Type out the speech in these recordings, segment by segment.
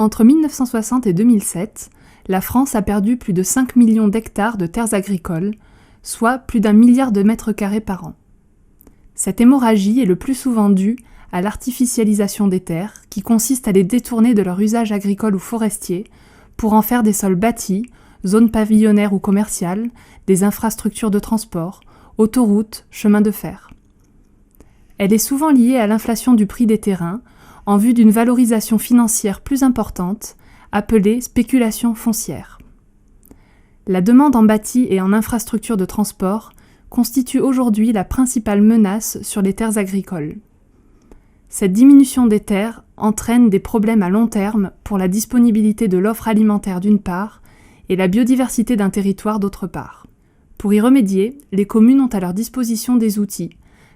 Entre 1960 et 2007, la France a perdu plus de 5 millions d'hectares de terres agricoles, soit plus d'1 milliard de mètres carrés par an. Cette hémorragie est le plus souvent due à l'artificialisation des terres, qui consiste à les détourner de leur usage agricole ou forestier pour en faire des sols bâtis, zones pavillonnaires ou commerciales, des infrastructures de transport, autoroutes, chemins de fer. Elle est souvent liée à l'inflation du prix des terrains, en vue d'une valorisation financière plus importante, appelée spéculation foncière. La demande en bâti et en infrastructures de transport constitue aujourd'hui la principale menace sur les terres agricoles. Cette diminution des terres entraîne des problèmes à long terme pour la disponibilité de l'offre alimentaire d'une part et la biodiversité d'un territoire d'autre part. Pour y remédier, les communes ont à leur disposition des outils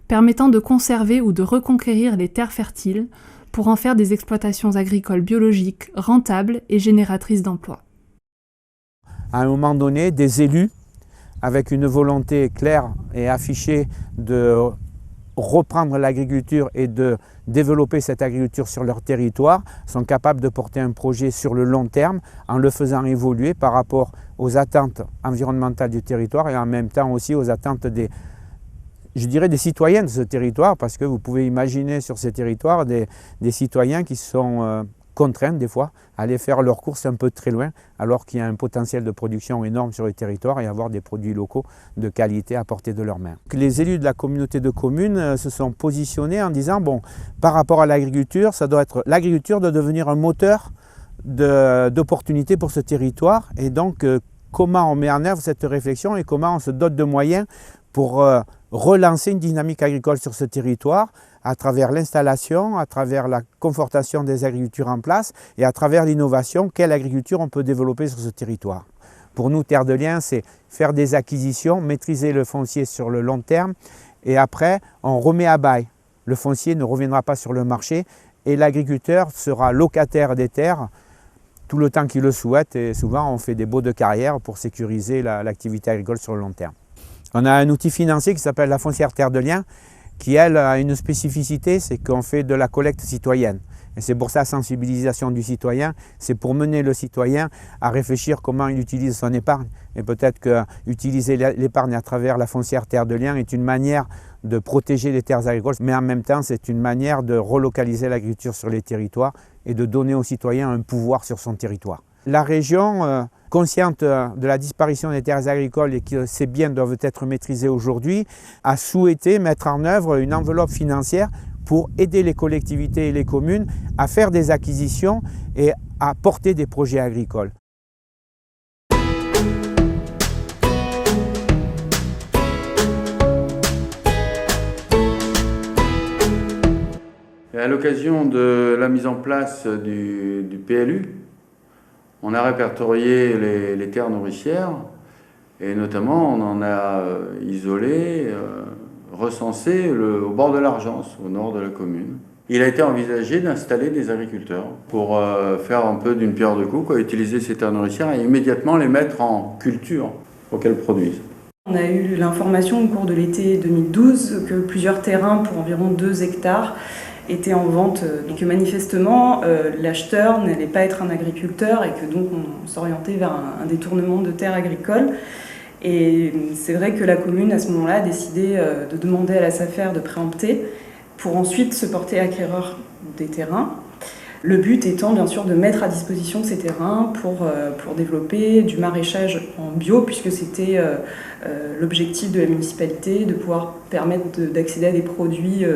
permettant de conserver ou de reconquérir les terres fertiles pour en faire des exploitations agricoles biologiques rentables et génératrices d'emplois. À un moment donné, des élus, avec une volonté claire et affichée de reprendre l'agriculture et de développer cette agriculture sur leur territoire, sont capables de porter un projet sur le long terme en le faisant évoluer par rapport aux attentes environnementales du territoire et en même temps aussi aux attentes des citoyens de ce territoire, parce que vous pouvez imaginer sur ces territoires des citoyens qui sont contraints des fois à aller faire leurs courses un peu très loin, alors qu'il y a un potentiel de production énorme sur le territoire et avoir des produits locaux de qualité à portée de leurs mains. Les élus de la communauté de communes se sont positionnés en disant, bon, par rapport à l'agriculture, ça doit être l'agriculture doit devenir un moteur d'opportunités pour ce territoire, et donc comment on met en œuvre cette réflexion et comment on se dote de moyens pour relancer une dynamique agricole sur ce territoire à travers l'installation, à travers la confortation des agricultures en place et à travers l'innovation, quelle agriculture on peut développer sur ce territoire. Pour nous, Terre de Liens, c'est faire des acquisitions, maîtriser le foncier sur le long terme et après, on remet à bail. Le foncier ne reviendra pas sur le marché et l'agriculteur sera locataire des terres tout le temps qu'il le souhaite et souvent on fait des baux de carrière pour sécuriser l'activité agricole sur le long terme. On a un outil financier qui s'appelle la foncière Terre de Liens qui, elle, a une spécificité, c'est qu'on fait de la collecte citoyenne. Et c'est pour ça la sensibilisation du citoyen, c'est pour mener le citoyen à réfléchir comment il utilise son épargne. Et peut-être qu'utiliser l'épargne à travers la foncière Terre de Liens est une manière de protéger les terres agricoles, mais en même temps, c'est une manière de relocaliser l'agriculture sur les territoires et de donner au citoyen un pouvoir sur son territoire. La région, consciente de la disparition des terres agricoles et que ces biens doivent être maîtrisés aujourd'hui, a souhaité mettre en œuvre une enveloppe financière pour aider les collectivités et les communes à faire des acquisitions et à porter des projets agricoles. Et à l'occasion de la mise en place du PLU, on a répertorié les terres nourricières et notamment on en a isolé, recensé au bord de l'Argence, au nord de la commune. Il a été envisagé d'installer des agriculteurs pour faire un peu d'une pierre deux coups, utiliser ces terres nourricières et immédiatement les mettre en culture pour qu'elles produisent. On a eu l'information au cours de l'été 2012 que plusieurs terrains pour environ 2 hectares étaient en vente, et que manifestement l'acheteur n'allait pas être un agriculteur et que donc on s'orientait vers un détournement de terres agricoles. Et c'est vrai que la commune à ce moment-là a décidé de demander à la SAFER de préempter pour ensuite se porter acquéreur des terrains. Le but étant bien sûr de mettre à disposition ces terrains pour développer du maraîchage en bio, puisque c'était l'objectif de la municipalité, de pouvoir permettre d'accéder à des produits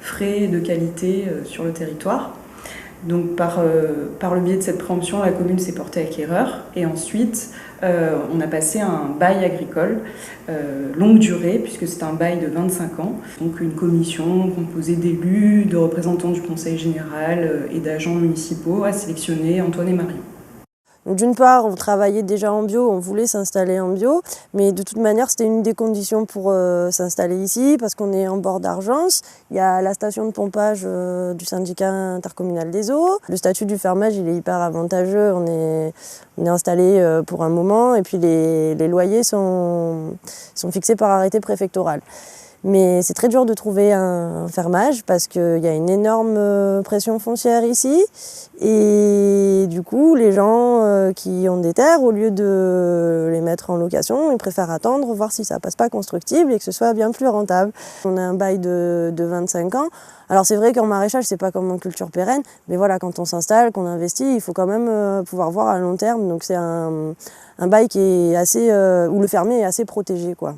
frais, de qualité sur le territoire. Donc par le biais de cette préemption, la commune s'est portée acquéreur et ensuite on a passé un bail agricole longue durée, puisque c'est un bail de 25 ans. Donc une commission composée d'élus, de représentants du conseil général et d'agents municipaux a sélectionné Antoine et Marion. D'une part, on travaillait déjà en bio, on voulait s'installer en bio, mais de toute manière, c'était une des conditions pour s'installer ici, parce qu'on est en bord d'Argence. Il y a la station de pompage du syndicat intercommunal des eaux. Le statut du fermage, il est hyper avantageux. On est installé pour un moment, et puis les loyers sont fixés par arrêté préfectoral. Mais c'est très dur de trouver un fermage parce qu'il y a une énorme pression foncière ici. Et du coup, les gens qui ont des terres, au lieu de les mettre en location, ils préfèrent attendre, voir si ça passe pas constructible et que ce soit bien plus rentable. On a un bail de 25 ans. Alors c'est vrai qu'en maraîchage, c'est pas comme en culture pérenne, mais voilà, quand on s'installe, qu'on investit, il faut quand même pouvoir voir à long terme. Donc c'est un bail qui est assez, où le fermier est assez protégé, quoi.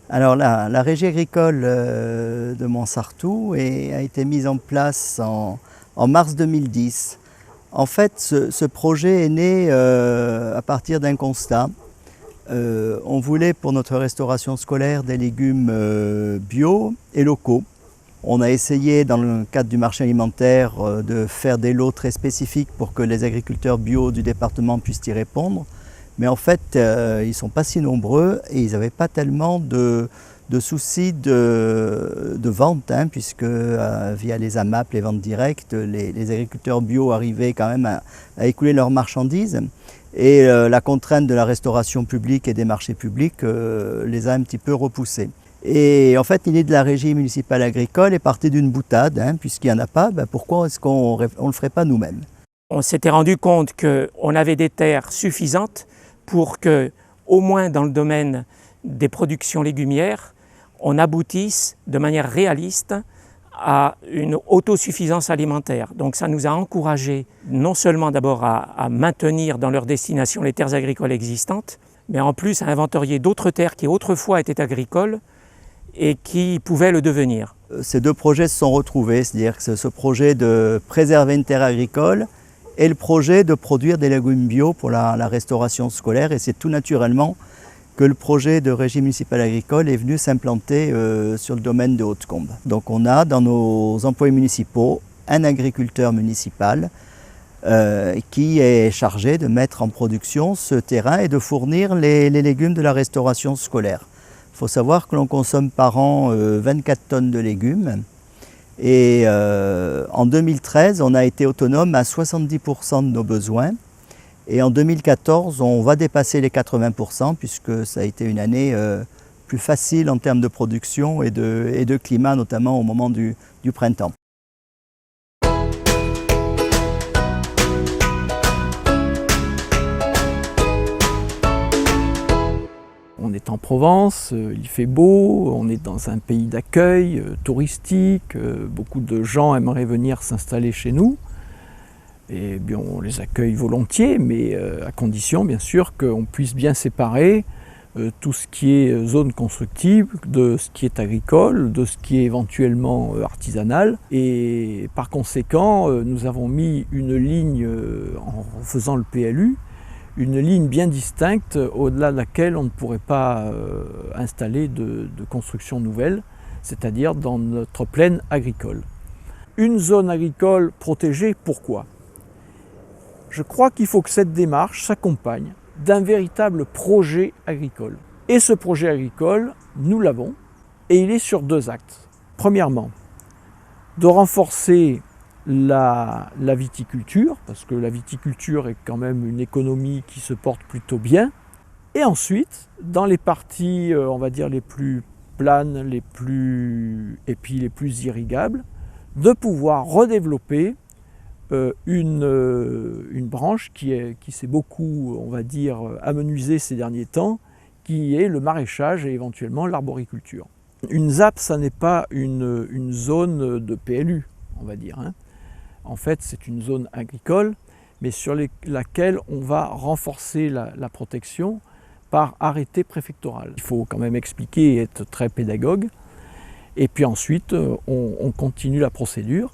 Alors la régie agricole de Montsartou a été mise en place en mars 2010. En fait, ce projet est né à partir d'un constat. On voulait pour notre restauration scolaire des légumes bio et locaux. On a essayé dans le cadre du marché alimentaire de faire des lots très spécifiques pour que les agriculteurs bio du département puissent y répondre. Mais en fait, ils ne sont pas si nombreux et ils n'avaient pas tellement de soucis de vente, hein, puisque via les AMAP, les ventes directes, les agriculteurs bio arrivaient quand même à écouler leurs marchandises. Et la contrainte de la restauration publique et des marchés publics les a un petit peu repoussés. Et en fait, l'idée de la régie municipale agricole est partie d'une boutade, hein, puisqu'il n'y en a pas, pourquoi est-ce qu'on ne le ferait pas nous-mêmes? On s'était rendu compte qu'on avait des terres suffisantes pour que, au moins dans le domaine des productions légumières, on aboutisse de manière réaliste à une autosuffisance alimentaire. Donc ça nous a encouragés non seulement d'abord à maintenir dans leur destination les terres agricoles existantes, mais en plus à inventorier d'autres terres qui autrefois étaient agricoles et qui pouvaient le devenir. Ces deux projets se sont retrouvés, c'est-à-dire que ce projet de préserver une terre agricole et le projet de produire des légumes bio pour la restauration scolaire. Et c'est tout naturellement que le projet de régie municipale agricole est venu s'implanter sur le domaine de Hautecombe. Donc on a dans nos employés municipaux un agriculteur municipal qui est chargé de mettre en production ce terrain et de fournir les légumes de la restauration scolaire. Il faut savoir que l'on consomme par an 24 tonnes de légumes. Et en 2013, on a été autonome à 70% de nos besoins. Et en 2014, on va dépasser les 80% puisque ça a été une année plus facile en termes de production et de climat, notamment au moment du printemps. On est en Provence, il fait beau, on est dans un pays d'accueil touristique, beaucoup de gens aimeraient venir s'installer chez nous. Et bien, on les accueille volontiers, mais à condition bien sûr qu'on puisse bien séparer tout ce qui est zone constructible de ce qui est agricole, de ce qui est éventuellement artisanal. Et par conséquent, nous avons mis une ligne en faisant le PLU, une ligne bien distincte au-delà de laquelle on ne pourrait pas installer de construction nouvelle, c'est-à-dire dans notre plaine agricole. Une zone agricole protégée, pourquoi ? Je crois qu'il faut que cette démarche s'accompagne d'un véritable projet agricole. Et ce projet agricole, nous l'avons, et il est sur deux axes. Premièrement, de renforcer la viticulture, parce que la viticulture est quand même une économie qui se porte plutôt bien. Et ensuite, dans les parties, on va dire, les plus planes, les plus irrigables, de pouvoir redévelopper une branche qui s'est beaucoup, on va dire, amenuisée ces derniers temps, qui est le maraîchage et éventuellement l'arboriculture. Une ZAP, ça n'est pas une zone de PLU, on va dire, hein. En fait, c'est une zone agricole, mais sur laquelle on va renforcer la protection par arrêté préfectoral. Il faut quand même expliquer et être très pédagogue. Et puis ensuite, on continue la procédure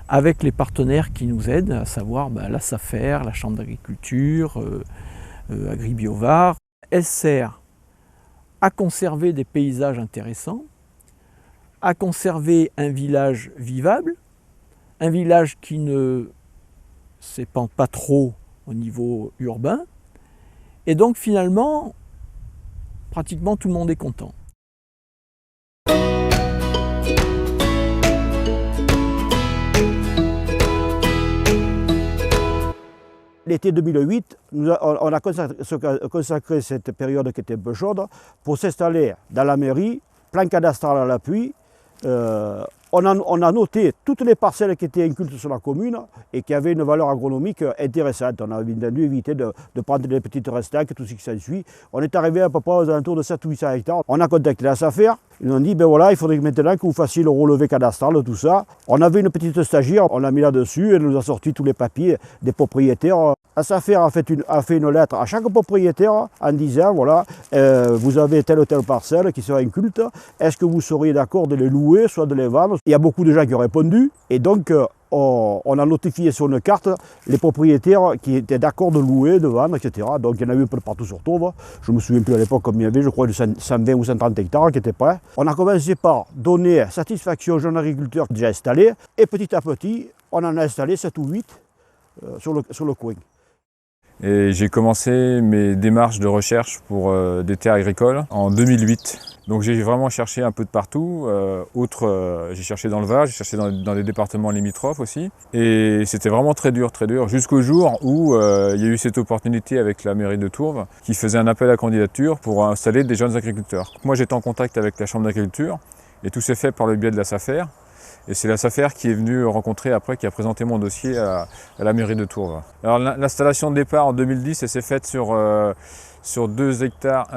avec les partenaires qui nous aident, à savoir la SAFER, la Chambre d'agriculture, Agribiovar. Elle sert à conserver des paysages intéressants, à conserver un village vivable, un village qui ne s'épand pas trop au niveau urbain. Et donc finalement, pratiquement tout le monde est content. l'été 2008, on a consacré cette période qui était un peu chaude pour s'installer dans la mairie, plan cadastral à l'appui. On a noté toutes les parcelles qui étaient incultes sur la commune et qui avaient une valeur agronomique intéressante. On a dû éviter de prendre des petites restaques, tout ce qui s'ensuit. On est arrivé à peu près aux alentours de 700 ou 800 hectares. On a contacté la SAFER. Ils nous ont dit, ben voilà, il faudrait maintenant que vous fassiez le relevé cadastral, tout ça. On avait une petite stagiaire, on l'a mis là-dessus, elle nous a sorti tous les papiers des propriétaires. La SAFER a fait une lettre à chaque propriétaire en disant, voilà, vous avez telle ou telle parcelle qui sera inculte, est-ce que vous seriez d'accord de les louer, soit de les vendre? Il y a beaucoup de gens qui ont répondu, et donc on a notifié sur une carte les propriétaires qui étaient d'accord de louer, de vendre, etc. Donc il y en a eu un peu partout sur Tauves. Je ne me souviens plus à l'époque combien il y avait, je crois de 120 ou 130 hectares qui étaient prêts. On a commencé par donner satisfaction aux jeunes agriculteurs déjà installés, et petit à petit, on en a installé 7 ou 8 sur le coin. Et j'ai commencé mes démarches de recherche pour des terres agricoles en 2008. Donc j'ai vraiment cherché un peu de partout. J'ai cherché dans le Var, j'ai cherché dans des départements limitrophes aussi. Et c'était vraiment très dur, jusqu'au jour où il y a eu cette opportunité avec la mairie de Tourves qui faisait un appel à candidature pour installer des jeunes agriculteurs. Moi j'étais en contact avec la chambre d'agriculture et tout s'est fait par le biais de la SAFER. Et c'est la SAFER qui est venue rencontrer après, qui a présenté mon dossier à la mairie de Tourves. Alors l'installation de départ en 2010, elle s'est faite sur 2 hectares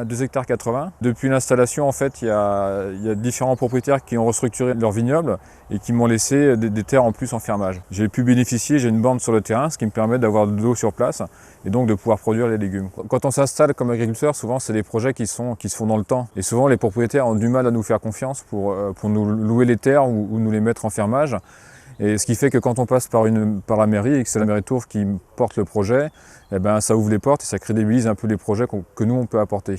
80. Depuis l'installation, en fait, il y a différents propriétaires qui ont restructuré leur vignoble et qui m'ont laissé des terres en plus en fermage. J'ai pu bénéficier, j'ai une borne sur le terrain, ce qui me permet d'avoir de l'eau sur place et donc de pouvoir produire les légumes. Quand on s'installe comme agriculteur, souvent c'est des projets qui se font dans le temps. Et souvent les propriétaires ont du mal à nous faire confiance pour nous louer les terres ou nous les mettre en fermage. Et ce qui fait que quand on passe par la mairie et que c'est la mairie de Tourves qui porte le projet, eh ben, ça ouvre les portes et ça crédibilise un peu les projets que nous on peut apporter.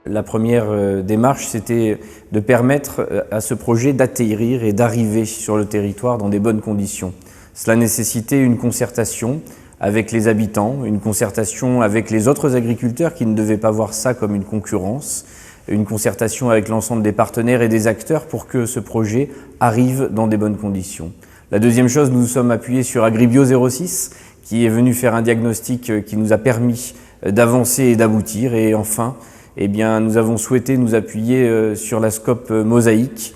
La première démarche, c'était de permettre à ce projet d'atterrir et d'arriver sur le territoire dans des bonnes conditions. Cela nécessitait une concertation avec les habitants, une concertation avec les autres agriculteurs qui ne devaient pas voir ça comme une concurrence, une concertation avec l'ensemble des partenaires et des acteurs pour que ce projet arrive dans des bonnes conditions. La deuxième chose, nous nous sommes appuyés sur Agribio 06 qui est venu faire un diagnostic qui nous a permis d'avancer et d'aboutir. Et enfin, eh bien, nous avons souhaité nous appuyer sur la SCOP Mosaïque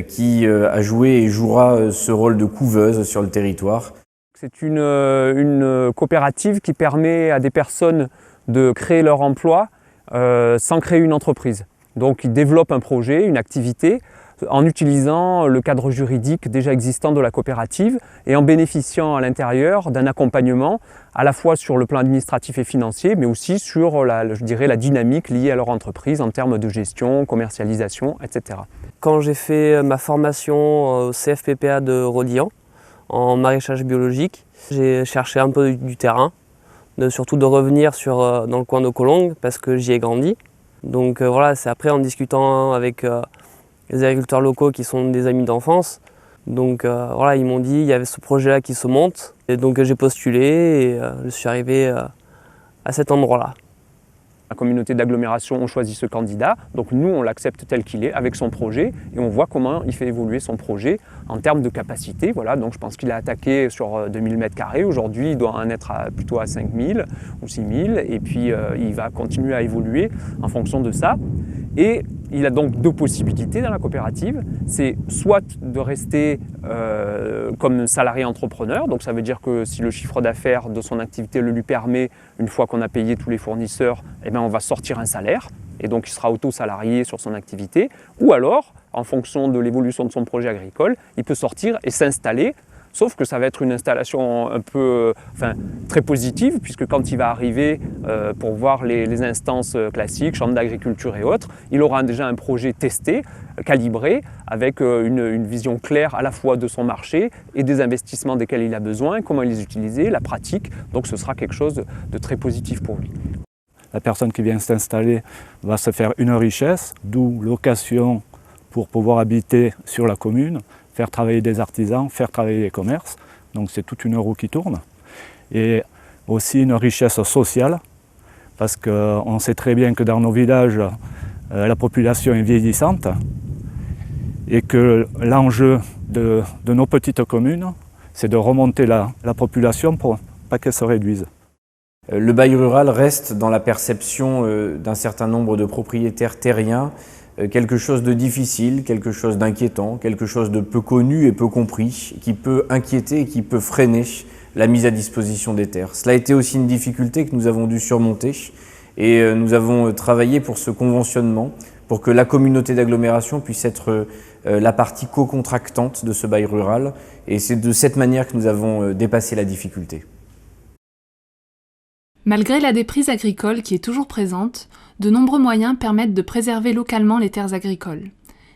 qui a joué et jouera ce rôle de couveuse sur le territoire. C'est une coopérative qui permet à des personnes de créer leur emploi sans créer une entreprise. Donc ils développent un projet, une activité, en utilisant le cadre juridique déjà existant de la coopérative et en bénéficiant à l'intérieur d'un accompagnement à la fois sur le plan administratif et financier, mais aussi sur la dynamique liée à leur entreprise en termes de gestion, commercialisation, etc. Quand j'ai fait ma formation au CFPPA de Rodilhan, en maraîchage biologique, j'ai cherché un peu du terrain, surtout de revenir dans le coin de Collonges parce que j'y ai grandi. Donc voilà, c'est après en discutant avec les agriculteurs locaux qui sont des amis d'enfance. Donc voilà, ils m'ont dit il y avait ce projet-là qui se monte. Et donc j'ai postulé et je suis arrivé à cet endroit-là. La communauté d'agglomération, on choisit ce candidat, donc nous on l'accepte tel qu'il est avec son projet et on voit comment il fait évoluer son projet en termes de capacité. Voilà, donc je pense qu'il a attaqué sur 2000 m², aujourd'hui il doit en être plutôt à 5000 ou 6000 et puis il va continuer à évoluer en fonction de ça. Et il a donc 2 possibilités dans la coopérative, c'est soit de rester comme salarié entrepreneur, donc ça veut dire que si le chiffre d'affaires de son activité le lui permet, une fois qu'on a payé tous les fournisseurs, eh bien on va sortir un salaire, et donc il sera auto-salarié sur son activité, ou alors, en fonction de l'évolution de son projet agricole, il peut sortir et s'installer. Sauf que ça va être une installation très positive, puisque quand il va arriver pour voir les instances classiques, chambre d'agriculture et autres, il aura déjà un projet testé, calibré, avec une vision claire à la fois de son marché et des investissements desquels il a besoin, comment les utiliser, la pratique. Donc ce sera quelque chose de très positif pour lui. La personne qui vient s'installer va se faire une richesse, d'où location pour pouvoir habiter sur la commune, faire travailler des artisans, faire travailler les commerces. Donc c'est toute une roue qui tourne. Et aussi une richesse sociale, parce qu'on sait très bien que dans nos villages, la population est vieillissante et que l'enjeu de nos petites communes, c'est de remonter la population pour pas qu'elle se réduise. Le bail rural reste, dans la perception d'un certain nombre de propriétaires terriens, quelque chose de difficile, quelque chose d'inquiétant, quelque chose de peu connu et peu compris, qui peut inquiéter et qui peut freiner la mise à disposition des terres. Cela a été aussi une difficulté que nous avons dû surmonter et nous avons travaillé pour ce conventionnement, pour que la communauté d'agglomération puisse être la partie co-contractante de ce bail rural, et c'est de cette manière que nous avons dépassé la difficulté. Malgré la déprise agricole qui est toujours présente, de nombreux moyens permettent de préserver localement les terres agricoles.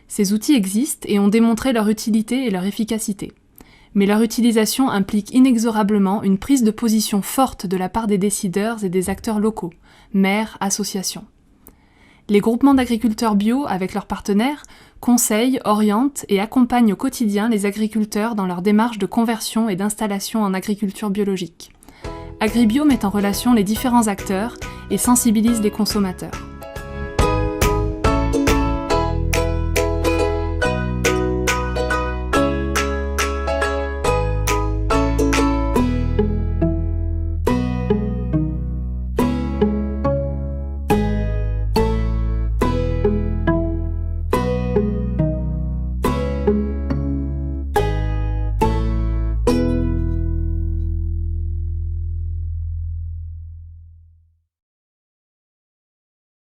Ces outils existent et ont démontré leur utilité et leur efficacité. Mais leur utilisation implique inexorablement une prise de position forte de la part des décideurs et des acteurs locaux, maires, associations. Les groupements d'agriculteurs bio, avec leurs partenaires, conseillent, orientent et accompagnent au quotidien les agriculteurs dans leur démarche de conversion et d'installation en agriculture biologique. Agribio met en relation les différents acteurs et sensibilise les consommateurs.